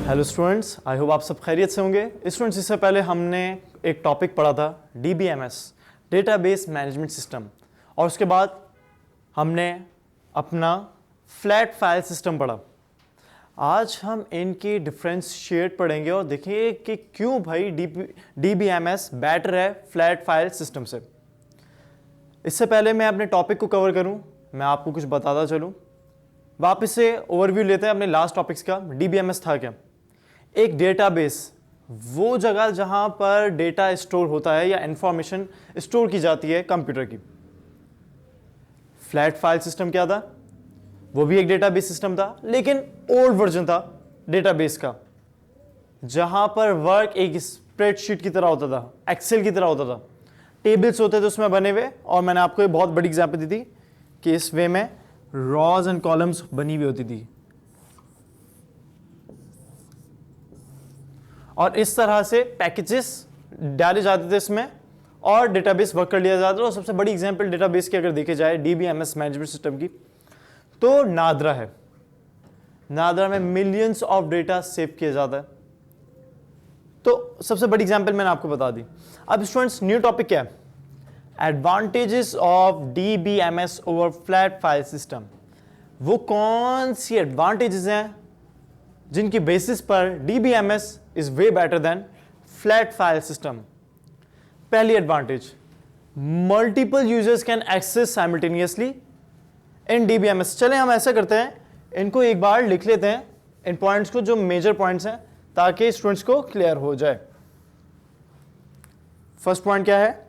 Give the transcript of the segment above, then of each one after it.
Hello students, I hope आप सब खैरियत से होंगे। स्टूडेंट्स, इससे पहले हमने एक टॉपिक पढ़ा था DBMS, डेटाबेस मैनेजमेंट सिस्टम, और उसके बाद हमने अपना फ्लैट फाइल सिस्टम पढ़ा। आज हम इनकी डिफरेंशिएट पढ़ेंगे और देखेंगे कि क्यों भाई DBMS बेटर है फ्लैट फाइल सिस्टम से। इससे पहले मैं अपने टॉपिक को कवर करूं, मैं आपको कुछ बताता चलूं। वापस से ओवरव्यू लेते हैं अपने लास्ट टॉपिक्स का। DBMS था क्या? एक डेटाबेस, वो जगह जहां पर डेटा स्टोर होता है या इंफॉर्मेशन स्टोर की जाती है कंप्यूटर की। फ्लैट फाइल सिस्टम क्या था? वो भी एक डेटाबेस सिस्टम था, लेकिन ओल्ड वर्जन था डेटाबेस का, जहां पर वर्क एक स्प्रेडशीट की तरह होता था, एक्सेल की तरह होता था, टेबल्स होते थे उसमें बने हुए। और मैंने आपको एक बहुत बड़ी एग्जांपल दी थी कि इस वे में रॉज एंड कॉलम्स बनी हुई होती थी, और इस तरह से पैकेजेस डाले जाते थे इसमें और डेटाबेस वर्क कर लिया जाता था। और सबसे बड़ी एग्जांपल डेटाबेस की अगर देखे जाए DBMS मैनेजमेंट सिस्टम की, तो नादरा है। नादरा में मिलियंस ऑफ डेटा सेव किया जाता है। तो सबसे बड़ी एग्जांपल मैंने आपको बता दी। अब स्टूडेंट्स, न्यू टॉपिक क्या है? Advantages of DBMS over flat file system. वो कौन सी एडवांटेजेस हैं जिनकी बेसिस पर DBMS is way better than flat file system? पहली advantage, multiple users can access simultaneously in DBMS। चले हम ऐसा करते हैं, इनको एक बार लिख लेते हैं, इन पॉइंट्स को, जो मेजर पॉइंट्स हैं, ताकि स्टूडेंट्स को क्लियर हो जाए। फर्स्ट पॉइंट क्या है?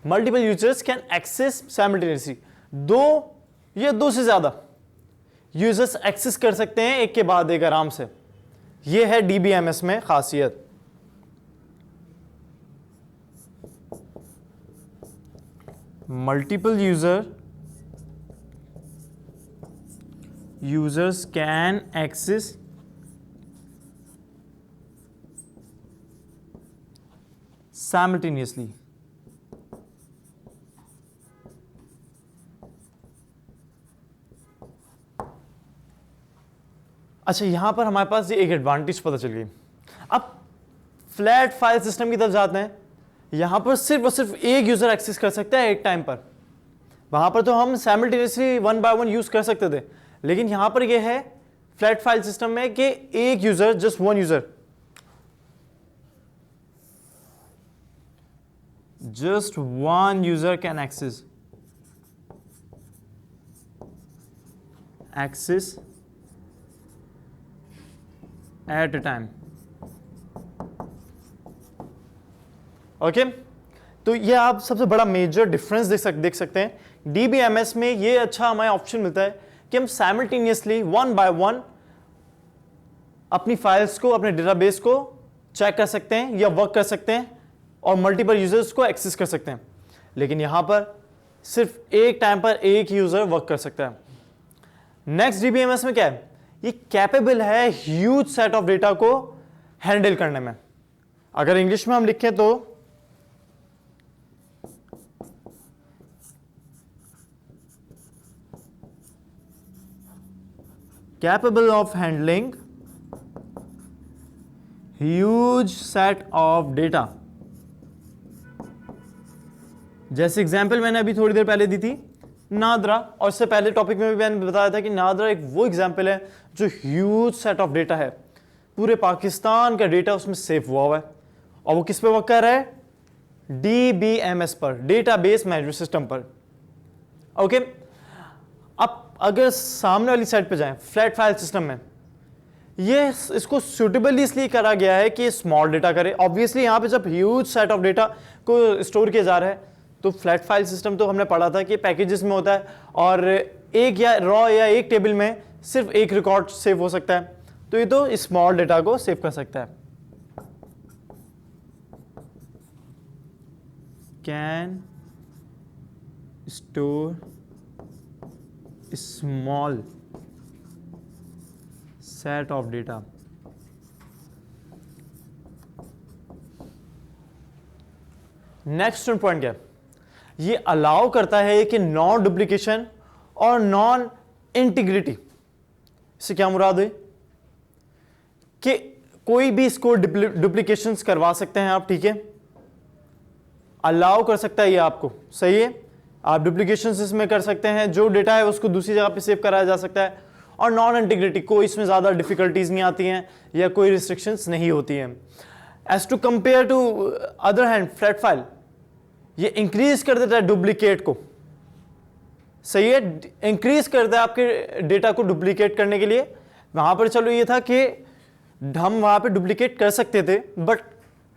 Multiple users can access simultaneously. दो से ज्यादा यूजर्स एक्सेस कर सकते हैं एक के बाद एक आराम से। यह है DBMS में खासियत। Multiple users can access simultaneously. अच्छा, यहां पर हमारे पास ये एक एडवांटेज पता चल गई। अब फ्लैट फाइल सिस्टम की तरफ जाते हैं। यहां पर सिर्फ और सिर्फ एक यूजर एक्सेस कर सकता है एक टाइम पर। वहां पर तो हम simultaneously one by one use कर सकते थे, लेकिन यहां पर यह है फ्लैट फाइल सिस्टम में कि एक user, just one user, just one user can access at a time. Okay, तो ये आप सबसे बड़ा मेजर डिफरेंस देख सकते हैं। DBMS में ये अच्छा हमें ऑप्शन मिलता है कि हम साइमल्टेनियसली वन बाय वन अपनी फाइल्स को, अपने डेटाबेस को चेक कर सकते हैं या वर्क कर सकते हैं और मल्टीपल यूजर्स को एक्सेस कर सकते हैं। लेकिन यहां पर सिर्फ एक टाइम पर एक यूजर वर्क कर सकता है। नेक्स्ट, DBMS में क्या है? ये कैपेबल है ह्यूज सेट ऑफ डेटा को हैंडल करने में। अगर इंग्लिश में हम लिखें तो capable of handling huge set of data. जैसे एग्जाम्पल मैंने अभी थोड़ी देर पहले दी थी, नादरा, और इससे पहले टॉपिक में भी मैंने बताया था कि नादरा एक वो एग्जाम्पल है जो ह्यूज सेट ऑफ डेटा है। पूरे पाकिस्तान का डेटा उसमें सेव हुआ है, और वो किस पे वर्क कर रहा है? DBMS पर, डेटाबेस मैनेजमेंट सिस्टम पर। ओके, अब अगर सामने वाली साइड पे जाएं, फ्लैट फाइल सिस्टम में, ये इसको सुटेबली इसलिए करा गया है कि स्मॉल डेटा करे। ऑब्वियसली यहां पे जब ह्यूज सेट ऑफ डेटा को स्टोर किया जा रहा है, तो फ्लैट फाइल सिस्टम तो हमने पढ़ा था कि पैकेजेस में होता है, और एक या रॉ या एक टेबल में सिर्फ एक रिकॉर्ड सेव हो सकता है। तो ये तो स्मॉल डेटा को सेव कर सकता है। Can store small set of data. Next point क्या है? ये अलाउ करता है कि नॉन डुप्लीकेशन और नॉन इंटीग्रिटी। इससे क्या मुराद है? कि कोई भी इसको डुप्लीकेशंस करवा सकते हैं आप, ठीक है, अलाउ कर सकता है ये आपको, सही है, आप डुप्लीकेशंस इसमें कर सकते हैं, जो डेटा है उसको दूसरी जगह पे सेव कराया जा सकता है, और नॉन इंटीग्रिटी, कोई इसमें ज़्यादा डिफिकल्टीज नहीं आती हैं या कोई रिस्ट्रिक्शंस नहीं होती हैं। As to compare to other hand flat file, ये इंक्रीज कर देता है डुप्लीकेट को, सही है, इंक्रीज करता है आपके डेटा को डुप्लीकेट करने के लिए। वहां पर चलो ये था कि हम वहां पे डुप्लीकेट कर सकते थे, बट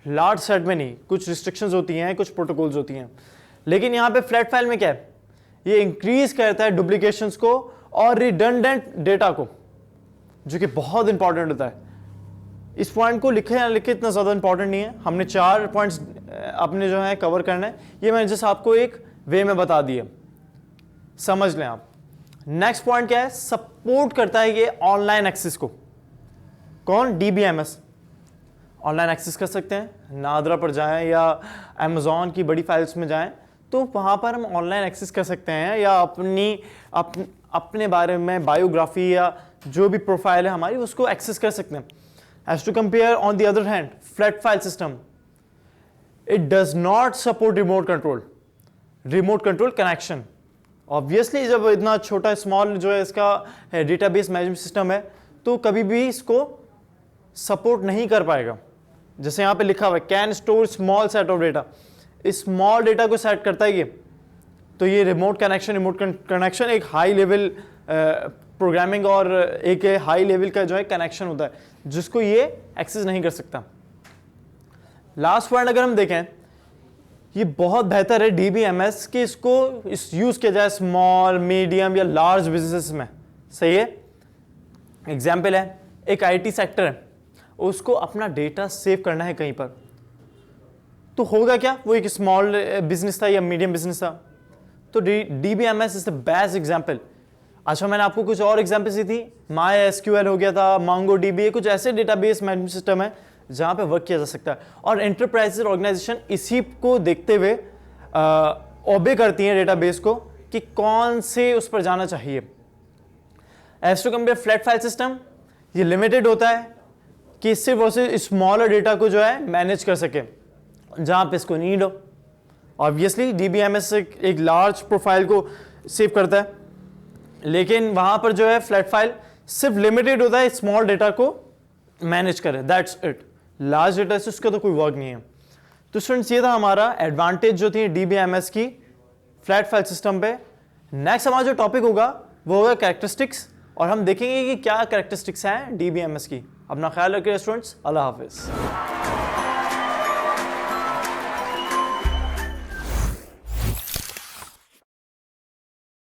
लार्ज सेट में नहीं, कुछ रिस्ट्रिक्शंस होती हैं, कुछ प्रोटोकॉल्स होती हैं। लेकिन यहाँ पे फ्लैट फाइल में क्या है, ये इंक्रीज करता है डुप्लीकेशंस को और रिडंडेंट डेटा को, जो कि बहुत इंपॉर्टेंट होता है। इस पॉइंट को लिखे या लिखे इतना ज़्यादा इंपॉर्टेंट नहीं है, हमने 4 पॉइंट्स अपने जो है कवर करना है, ये मैंने जैसे आपको एक वे में बता दिया, समझ लें आप। नेक्स्ट पॉइंट क्या है, सपोर्ट करता है ये ऑनलाइन एक्सेस को। कौन? DBMS ऑनलाइन एक्सेस कर सकते हैं, नादरा पर जाएं या अमेजोन की बड़ी फाइल्स में जाएं तो वहाँ पर हम ऑनलाइन एक्सेस कर सकते हैं, या अपने बारे में बायोग्राफी या जो भी प्रोफाइल है हमारी उसको एक्सेस कर सकते हैं। As to compare on the other hand flat file system, it does not support remote control connection. Obviously जब इतना छोटा स्मॉल जो है इसका डेटाबेस मैनेजमेंट सिस्टम है तो कभी भी इसको सपोर्ट नहीं कर पाएगा। जैसे यहाँ पे लिखा हुआ है can store small set of data, small data को सेट करता है ये, तो ये रिमोट कनेक्शन एक हाई लेवल प्रोग्रामिंग और एक हाई लेवल का जो है कनेक्शन होता है जिसको ये एक्सेस नहीं कर सकता। लास्ट पॉइंट अगर हम देखें, ये बहुत बेहतर है DBMS कि इसको यूज किया जाए स्मॉल, मीडियम या लार्ज बिजनेसेस में, सही है। एग्जाम्पल है, एक IT सेक्टर है, उसको अपना डेटा सेव करना है कहीं पर, तो होगा क्या, वो एक स्मॉल बिजनेस था या मीडियम बिजनेस था, तो DBMS is the best example. अच्छा, मैंने आपको कुछ और एग्जाम्पल्स दी थी, MySQL हो गया था, MongoDB, कुछ ऐसे डेटाबेस मैनेजमेंट सिस्टम है जहाँ पे वर्क किया जा सकता है, और एंटरप्राइज ऑर्गेनाइजेशन इसी को देखते हुए ओबे करती हैं डेटाबेस को कि कौन से उस पर जाना चाहिए। As to compare flat file system, ये लिमिटेड होता है कि सिर्फ और सिर्फ स्मॉलर डेटा को जो है मैनेज कर सके जहाँ पे इसको नीड हो। ऑब्वियसली DBMS एक लार्ज प्रोफाइल को सेव करता है, लेकिन वहाँ पर जो है फ्लैट फाइल सिर्फ लिमिटेड होता है स्मॉल डेटा को मैनेज करे, दैट्स इट। लार्ज डेटा से उसका तो कोई वर्क नहीं है। तो स्टूडेंट्स, ये था हमारा एडवांटेज जो थी DBMS की फ्लैट फाइल सिस्टम पे। नेक्स्ट हमारा जो टॉपिक होगा वो होगा कैरेक्टरिस्टिक्स, और हम देखेंगे कि क्या कैरेक्टरिस्टिक्स हैं DBMS की। अपना ख्याल रखिए स्टूडेंट्स, अल्लाह हाफिज़।